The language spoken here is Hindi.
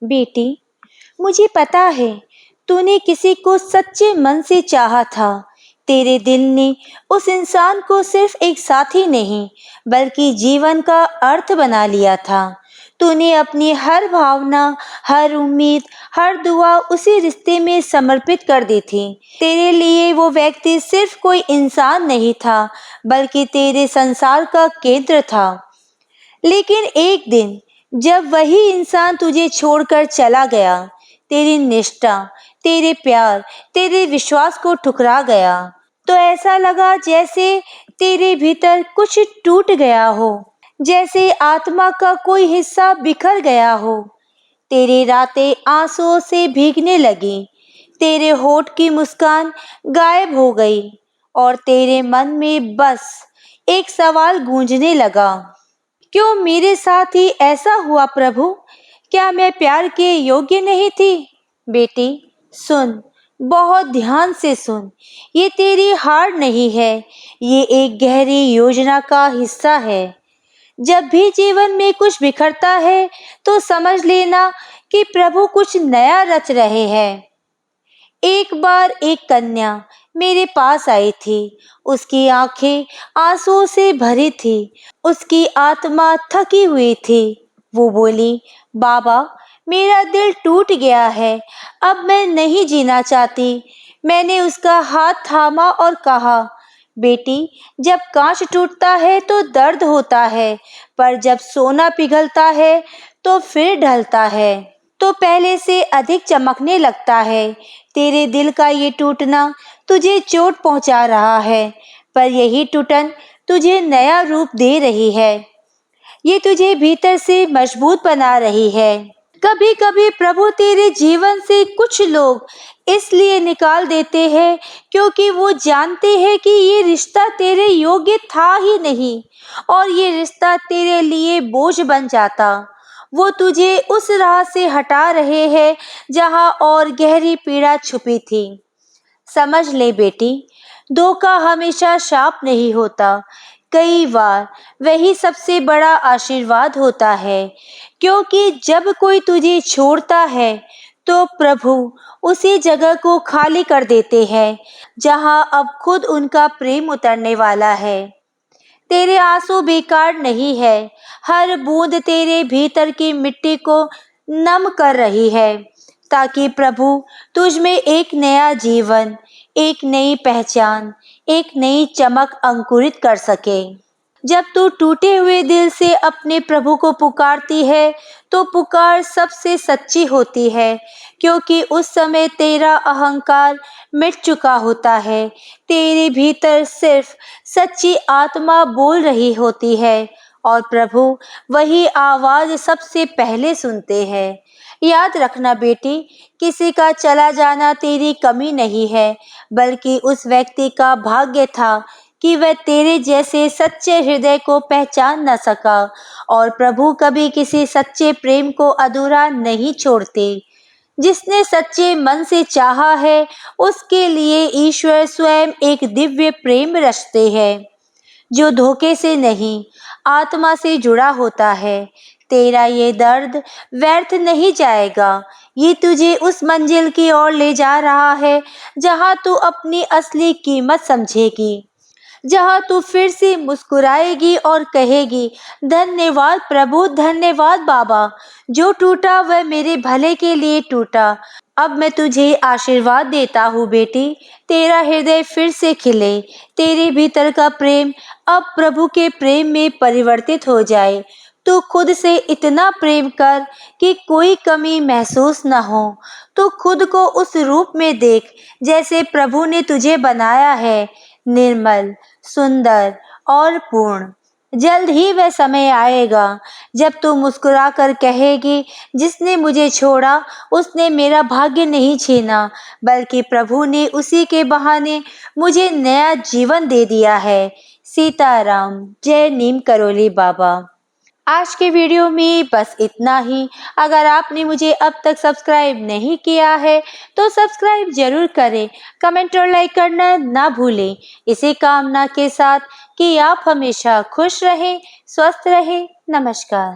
बेटी, मुझे पता है तूने किसी को सच्चे मन से चाहा था। तेरे दिल ने उस इंसान को सिर्फ एक साथी नहीं बल्कि जीवन का अर्थ बना लिया था। तूने अपनी हर भावना, हर उम्मीद, हर दुआ उसी रिश्ते में समर्पित कर दी थी। तेरे लिए वो व्यक्ति सिर्फ कोई इंसान नहीं था बल्कि तेरे संसार का केंद्र था। लेकिन एक दिन जब वही इंसान तुझे छोड़कर चला गया, तेरी निष्ठा, तेरे प्यार, तेरे विश्वास को ठुकरा गया, तो ऐसा लगा जैसे तेरे भीतर कुछ टूट गया हो, जैसे आत्मा का कोई हिस्सा बिखर गया हो। तेरी रातें आंसुओं से भीगने लगी, तेरे होठ की मुस्कान गायब हो गई और तेरे मन में बस एक सवाल गूंजने लगा, क्यों मेरे साथ ही ऐसा हुआ प्रभु? क्या मैं प्यार के योग्य नहीं थी? बेटी सुन, बहुत ध्यान से सुन। ये तेरी हार नहीं है, ये एक गहरी योजना का हिस्सा है। जब भी जीवन में कुछ बिखरता है तो समझ लेना कि प्रभु कुछ नया रच रहे हैं। एक बार एक कन्या मेरे पास आई थी। उसकी आंखें आंसुओं से भरी थी, उसकी आत्मा थकी हुई थी। वो बोली, बाबा, मेरा दिल टूट गया है, अब मैं नहीं जीना चाहती। मैंने उसका हाथ थामा और कहा, बेटी, जब कांच टूटता है तो दर्द होता है, पर जब सोना पिघलता है तो फिर ढलता है, तो पहले से अधिक चमकने लगता है। तेरे दिल का ये टूटना तुझे चोट पहुंचा रहा है, पर यही टूटन तुझे नया रूप दे रही है। ये तुझे भीतर से मजबूत बना रही है। कभी कभी प्रभु तेरे जीवन से कुछ लोग इसलिए निकाल देते हैं क्योंकि वो जानते हैं कि ये रिश्ता तेरे योग्य था ही नहीं और ये रिश्ता तेरे लिए बोझ बन जाता। वो तुझे उस राह से हटा रहे हैं जहां और गहरी पीड़ा छुपी थी। समझ ले बेटी, धोखा हमेशा शाप नहीं होता, कई बार वही सबसे बड़ा आशीर्वाद होता है। क्योंकि जब कोई तुझे छोड़ता है तो प्रभु उसी जगह को खाली कर देते हैं जहां अब खुद उनका प्रेम उतरने वाला है। तेरे आंसू बेकार नहीं है, हर बूंद तेरे भीतर की मिट्टी को नम कर रही है, ताकि प्रभु तुझ में एक नया जीवन, एक नई पहचान, एक नई चमक अंकुरित कर सके। जब तू टूटे हुए दिल से अपने प्रभु को पुकारती है तो पुकार सबसे सच्ची होती है, क्योंकि उस समय तेरा अहंकार मिट चुका होता है। तेरे भीतर सिर्फ सच्ची आत्मा बोल रही होती है और प्रभु वही आवाज सबसे पहले सुनते हैं। याद रखना बेटी, किसी का चला जाना तेरी कमी नहीं है, बल्कि उस व्यक्ति का भाग्य था कि वह तेरे जैसे सच्चे हृदय को पहचान न सका। और प्रभु कभी किसी सच्चे प्रेम को अधूरा नहीं छोड़ते। जिसने सच्चे मन से चाहा है उसके लिए ईश्वर स्वयं एक दिव्य प्रेम रचते हैं, जो धोखे से नहीं, आत्मा से जुड़ा होता है। तेरा ये दर्द व्यर्थ नहीं जाएगा, ये तुझे उस मंजिल की ओर ले जा रहा है जहां तू अपनी असली कीमत समझेगी, जहां तू फिर से मुस्कुराएगी और कहेगी, धन्यवाद प्रभु, धन्यवाद बाबा, जो टूटा वह मेरे भले के लिए टूटा। अब मैं तुझे आशीर्वाद देता हूँ बेटी, तेरा हृदय फिर से खिले, तेरे भीतर का प्रेम अब प्रभु के प्रेम में परिवर्तित हो जाए। तू खुद से इतना प्रेम कर कि कोई कमी महसूस न हो। तू खुद को उस रूप में देख जैसे प्रभु ने तुझे बनाया है, निर्मल, सुंदर और पूर्ण। जल्द ही वह समय आएगा जब तू मुस्कुरा कर कहेगी, जिसने मुझे छोड़ा उसने मेरा भाग्य नहीं छीना, बल्कि प्रभु ने उसी के बहाने मुझे नया जीवन दे दिया है। सीताराम। जय नीम करोली बाबा। आज के वीडियो में बस इतना ही। अगर आपने मुझे अब तक सब्सक्राइब नहीं किया है तो सब्सक्राइब जरूर करें, कमेंट और लाइक करना ना भूलें। इसी कामना के साथ कि आप हमेशा खुश रहें, स्वस्थ रहें। नमस्कार।